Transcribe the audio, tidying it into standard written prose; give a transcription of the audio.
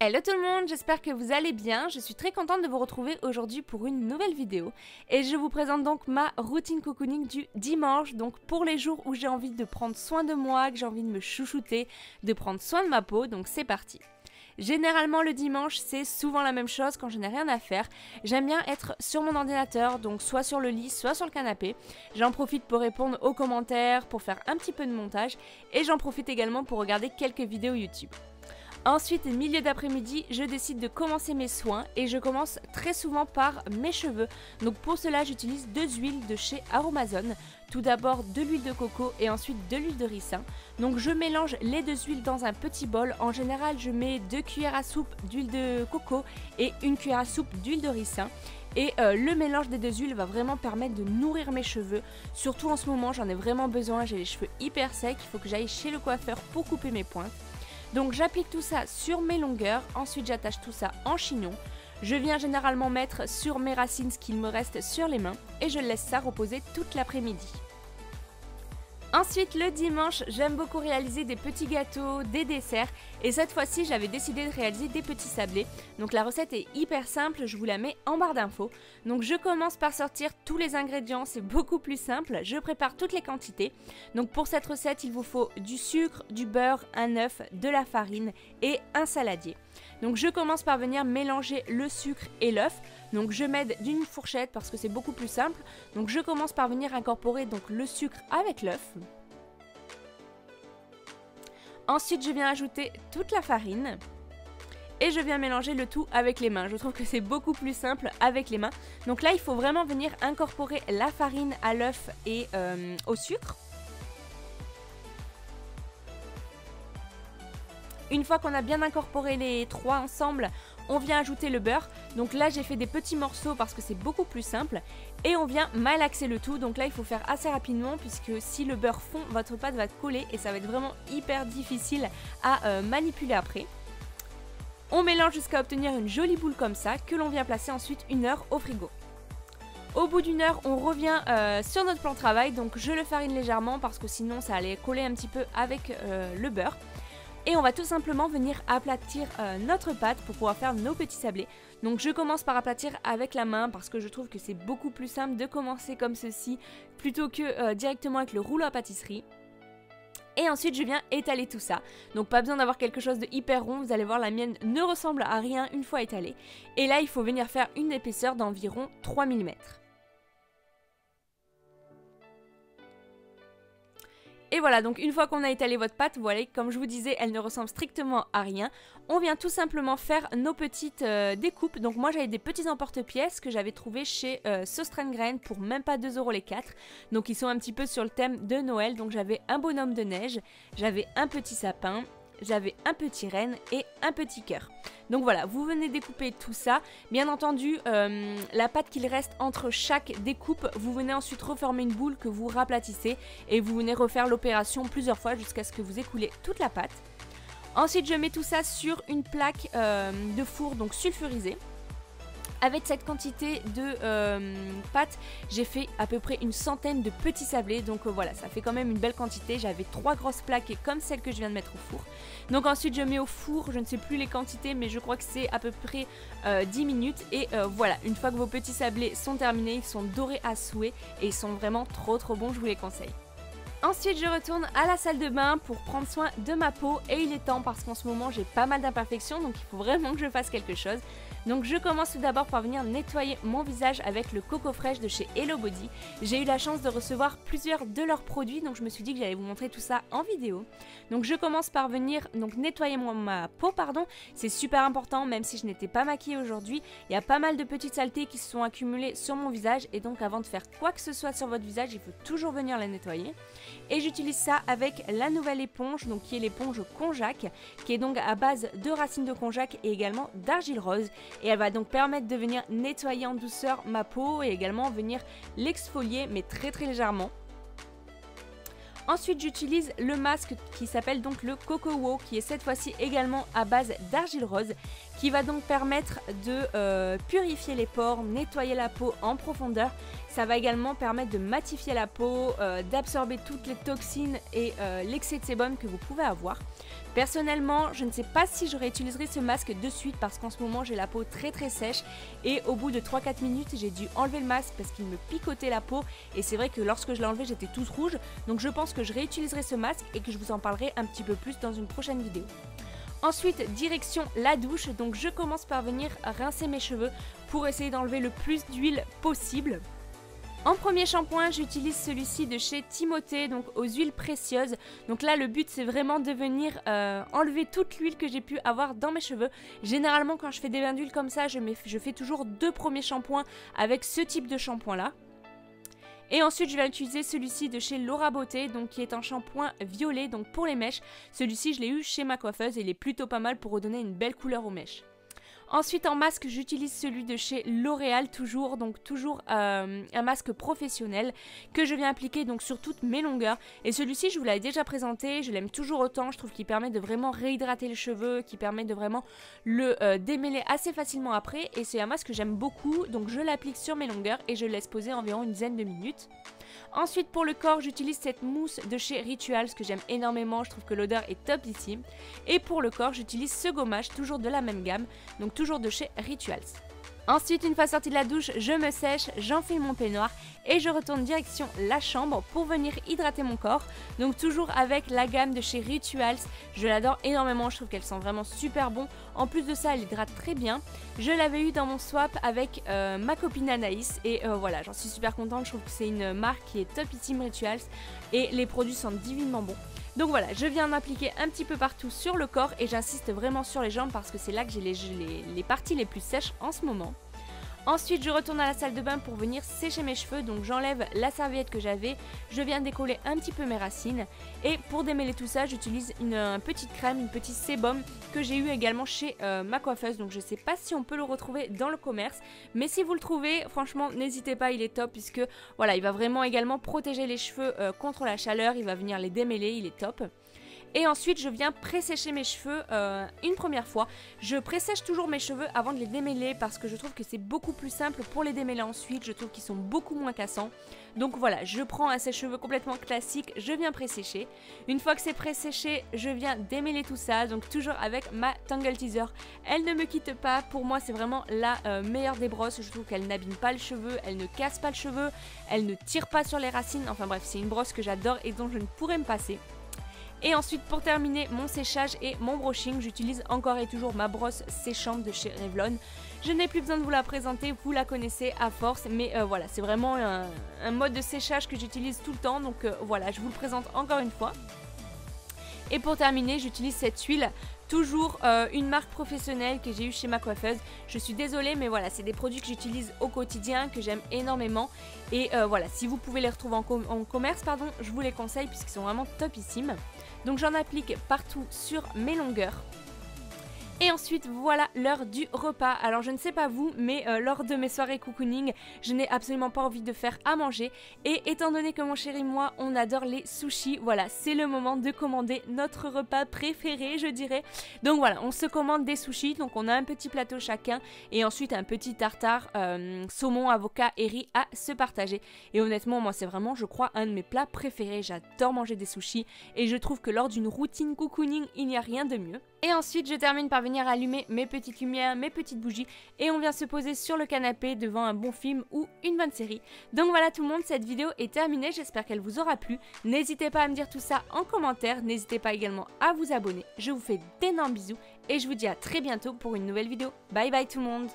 Hello tout le monde, j'espère que vous allez bien. Je suis très contente de vous retrouver aujourd'hui pour une nouvelle vidéo. Et je vous présente donc ma routine cocooning du dimanche. Donc pour les jours où j'ai envie de prendre soin de moi, que j'ai envie de me chouchouter, de prendre soin de ma peau, donc c'est parti. Généralement le dimanche c'est souvent la même chose quand je n'ai rien à faire. J'aime bien être sur mon ordinateur, donc soit sur le lit, soit sur le canapé. J'en profite pour répondre aux commentaires, pour faire un petit peu de montage et j'en profite également pour regarder quelques vidéos YouTube. Ensuite, milieu d'après-midi, je décide de commencer mes soins et je commence très souvent par mes cheveux. Donc pour cela, j'utilise deux huiles de chez Aromazone. Tout d'abord de l'huile de coco et ensuite de l'huile de ricin. Donc je mélange les deux huiles dans un petit bol. En général, je mets 2 cuillères à soupe d'huile de coco et 1 cuillère à soupe d'huile de ricin. Et le mélange des deux huiles va vraiment permettre de nourrir mes cheveux. Surtout en ce moment, j'en ai vraiment besoin. J'ai les cheveux hyper secs. Il faut que j'aille chez le coiffeur pour couper mes pointes. Donc j'applique tout ça sur mes longueurs, ensuite j'attache tout ça en chignon. Je viens généralement mettre sur mes racines ce qu'il me reste sur les mains et je laisse ça reposer toute l'après-midi. Ensuite le dimanche, j'aime beaucoup réaliser des petits gâteaux, des desserts et cette fois-ci j'avais décidé de réaliser des petits sablés. Donc la recette est hyper simple, je vous la mets en barre d'infos. Donc je commence par sortir tous les ingrédients, c'est beaucoup plus simple, je prépare toutes les quantités. Donc pour cette recette il vous faut du sucre, du beurre, un œuf, de la farine et un saladier. Donc je commence par venir mélanger le sucre et l'œuf. Donc je m'aide d'une fourchette parce que c'est beaucoup plus simple. Donc je commence par venir incorporer donc le sucre avec l'œuf. Ensuite je viens ajouter toute la farine. Et je viens mélanger le tout avec les mains. Je trouve que c'est beaucoup plus simple avec les mains. Donc là il faut vraiment venir incorporer la farine à l'œuf et au sucre. Une fois qu'on a bien incorporé les trois ensemble, on vient ajouter le beurre. Donc là j'ai fait des petits morceaux parce que c'est beaucoup plus simple. Et on vient malaxer le tout. Donc là il faut faire assez rapidement puisque si le beurre fond, votre pâte va coller et ça va être vraiment hyper difficile à manipuler après. On mélange jusqu'à obtenir une jolie boule comme ça que l'on vient placer ensuite 1 heure au frigo. Au bout d'1 heure, on revient sur notre plan de travail. Donc je le farine légèrement parce que sinon ça allait coller un petit peu avec le beurre. Et on va tout simplement venir aplatir notre pâte pour pouvoir faire nos petits sablés. Donc je commence par aplatir avec la main parce que je trouve que c'est beaucoup plus simple de commencer comme ceci plutôt que directement avec le rouleau à pâtisserie. Et ensuite je viens étaler tout ça. Donc pas besoin d'avoir quelque chose de hyper rond, vous allez voir la mienne ne ressemble à rien une fois étalée. Et là il faut venir faire une épaisseur d'environ 3 mm. Et voilà, donc une fois qu'on a étalé votre pâte, vous voyez, comme je vous disais, elle ne ressemble strictement à rien. On vient tout simplement faire nos petites découpes. Donc moi j'avais des petits emporte-pièces que j'avais trouvés chez Söstrengren pour même pas 2 € les 4. Donc ils sont un petit peu sur le thème de Noël. Donc j'avais un bonhomme de neige, j'avais un petit sapin, j'avais un petit renne et un petit cœur. Donc voilà, vous venez découper tout ça. Bien entendu, la pâte qu'il reste entre chaque découpe, vous venez ensuite reformer une boule que vous raplatissez et vous venez refaire l'opération plusieurs fois jusqu'à ce que vous écoulez toute la pâte. Ensuite, je mets tout ça sur une plaque de four donc sulfurisée. Avec cette quantité de pâte, j'ai fait à peu près une centaine de petits sablés. Donc voilà, ça fait quand même une belle quantité. J'avais 3 grosses plaques comme celle que je viens de mettre au four. Donc ensuite, je mets au four, je ne sais plus les quantités, mais je crois que c'est à peu près 10 minutes. Et voilà, une fois que vos petits sablés sont terminés, ils sont dorés à souhait et ils sont vraiment trop bons, je vous les conseille. Ensuite, je retourne à la salle de bain pour prendre soin de ma peau et il est temps parce qu'en ce moment, j'ai pas mal d'imperfections, donc il faut vraiment que je fasse quelque chose. Donc je commence tout d'abord par venir nettoyer mon visage avec le Coco Fresh de chez Hello Body. J'ai eu la chance de recevoir plusieurs de leurs produits, donc je me suis dit que j'allais vous montrer tout ça en vidéo. Donc je commence par venir nettoyer ma peau, c'est super important même si je n'étais pas maquillée aujourd'hui. Il y a pas mal de petites saletés qui se sont accumulées sur mon visage et donc avant de faire quoi que ce soit sur votre visage, il faut toujours venir la nettoyer. Et j'utilise ça avec la nouvelle éponge, donc qui est l'éponge Konjac, qui est donc à base de racines de konjac et également d'argile rose. Et elle va donc permettre de venir nettoyer en douceur ma peau et également venir l'exfolier mais très légèrement. Ensuite j'utilise le masque qui s'appelle donc le Coco Wow qui est cette fois-ci également à base d'argile rose qui va donc permettre de purifier les pores, nettoyer la peau en profondeur. Ça va également permettre de matifier la peau, d'absorber toutes les toxines et l'excès de sébum que vous pouvez avoir. Personnellement, je ne sais pas si je réutiliserai ce masque de suite parce qu'en ce moment j'ai la peau très sèche et au bout de 3-4 minutes j'ai dû enlever le masque parce qu'il me picotait la peau et c'est vrai que lorsque je l'ai enlevé j'étais toute rouge, donc je pense que je réutiliserai ce masque et que je vous en parlerai un petit peu plus dans une prochaine vidéo. Ensuite, direction la douche, donc je commence par venir rincer mes cheveux pour essayer d'enlever le plus d'huile possible. En premier shampoing, j'utilise celui-ci de chez Timothée, donc aux huiles précieuses. Donc là, le but, c'est vraiment de venir enlever toute l'huile que j'ai pu avoir dans mes cheveux. Généralement, quand je fais des bains d'huile comme ça, je fais toujours 2 premiers shampoings avec ce type de shampoing-là. Et ensuite, je vais utiliser celui-ci de chez Laura Beauté, donc qui est un shampoing violet, donc pour les mèches. Celui-ci, je l'ai eu chez ma coiffeuse et il est plutôt pas mal pour redonner une belle couleur aux mèches. Ensuite en masque j'utilise celui de chez L'Oréal toujours, donc toujours un masque professionnel que je viens appliquer donc sur toutes mes longueurs. Et celui-ci je vous l'avais déjà présenté, je l'aime toujours autant, je trouve qu'il permet de vraiment réhydrater les cheveux, qui permet de vraiment le démêler assez facilement après. Et c'est un masque que j'aime beaucoup, donc je l'applique sur mes longueurs et je le laisse poser environ une dizaine de minutes. Ensuite pour le corps j'utilise cette mousse de chez Rituals que j'aime énormément, je trouve que l'odeur est topissime. Et pour le corps j'utilise ce gommage toujours de la même gamme, donc toujours de chez Rituals. Ensuite une fois sortie de la douche je me sèche, j'enfile mon peignoir et je retourne direction la chambre pour venir hydrater mon corps. Donc toujours avec la gamme de chez Rituals, je l'adore énormément, je trouve qu'elle sent vraiment super bon. En plus de ça elle hydrate très bien. Je l'avais eu dans mon swap avec ma copine Anaïs et voilà, j'en suis super contente, je trouve que c'est une marque qui est topissime Rituals et les produits sentent divinement bons. Donc voilà, je viens m'appliquer un petit peu partout sur le corps et j'insiste vraiment sur les jambes parce que c'est là que j'ai les parties les plus sèches en ce moment. Ensuite je retourne à la salle de bain pour venir sécher mes cheveux, donc j'enlève la serviette que j'avais, je viens décoller un petit peu mes racines et pour démêler tout ça j'utilise une petite crème, une petite sébum que j'ai eu également chez ma coiffeuse, donc je sais pas si on peut le retrouver dans le commerce, mais si vous le trouvez franchement n'hésitez pas, il est top puisque voilà il va vraiment également protéger les cheveux contre la chaleur, il va venir les démêler, il est top. Et ensuite je viens pré-sécher mes cheveux une première fois. Je pré-sèche toujours mes cheveux avant de les démêler parce que je trouve que c'est beaucoup plus simple pour les démêler ensuite. Je trouve qu'ils sont beaucoup moins cassants. Donc voilà, je prends un sèche-cheveux complètement classique, je viens pré-sécher. Une fois que c'est pré-séché, je viens démêler tout ça. Donc toujours avec ma Tangle Teezer. Elle ne me quitte pas, pour moi c'est vraiment la meilleure des brosses. Je trouve qu'elle n'abîme pas le cheveu, elle ne casse pas le cheveu, elle ne tire pas sur les racines. Enfin bref, c'est une brosse que j'adore et dont je ne pourrais me passer. Et ensuite pour terminer mon séchage et mon brushing, j'utilise encore et toujours ma brosse séchante de chez Revlon. Je n'ai plus besoin de vous la présenter, vous la connaissez à force, mais voilà, c'est vraiment un mode de séchage que j'utilise tout le temps, donc voilà, je vous le présente encore une fois. Et pour terminer, j'utilise cette huile, toujours une marque professionnelle que j'ai eue chez ma coiffeuse. Je suis désolée, mais voilà, c'est des produits que j'utilise au quotidien, que j'aime énormément. Et voilà, si vous pouvez les retrouver en commerce, pardon, je vous les conseille puisqu'ils sont vraiment topissimes. Donc j'en applique partout sur mes longueurs. Et ensuite voilà l'heure du repas. Alors je ne sais pas vous, mais lors de mes soirées cocooning, je n'ai absolument pas envie de faire à manger. Et étant donné que mon chéri et moi, on adore les sushis, voilà, c'est le moment de commander notre repas préféré, je dirais. Donc voilà, on se commande des sushis, donc on a un petit plateau chacun. Et ensuite un petit tartare, saumon, avocat et riz à se partager. Et honnêtement, moi c'est vraiment, je crois, un de mes plats préférés. J'adore manger des sushis. Et je trouve que lors d'une routine cocooning, il n'y a rien de mieux. Et ensuite, je termine par venir allumer mes petites lumières, mes petites bougies et on vient se poser sur le canapé devant un bon film ou une bonne série. Donc voilà tout le monde, cette vidéo est terminée, j'espère qu'elle vous aura plu. N'hésitez pas à me dire tout ça en commentaire, n'hésitez pas également à vous abonner. Je vous fais d'énormes bisous et je vous dis à très bientôt pour une nouvelle vidéo. Bye bye tout le monde!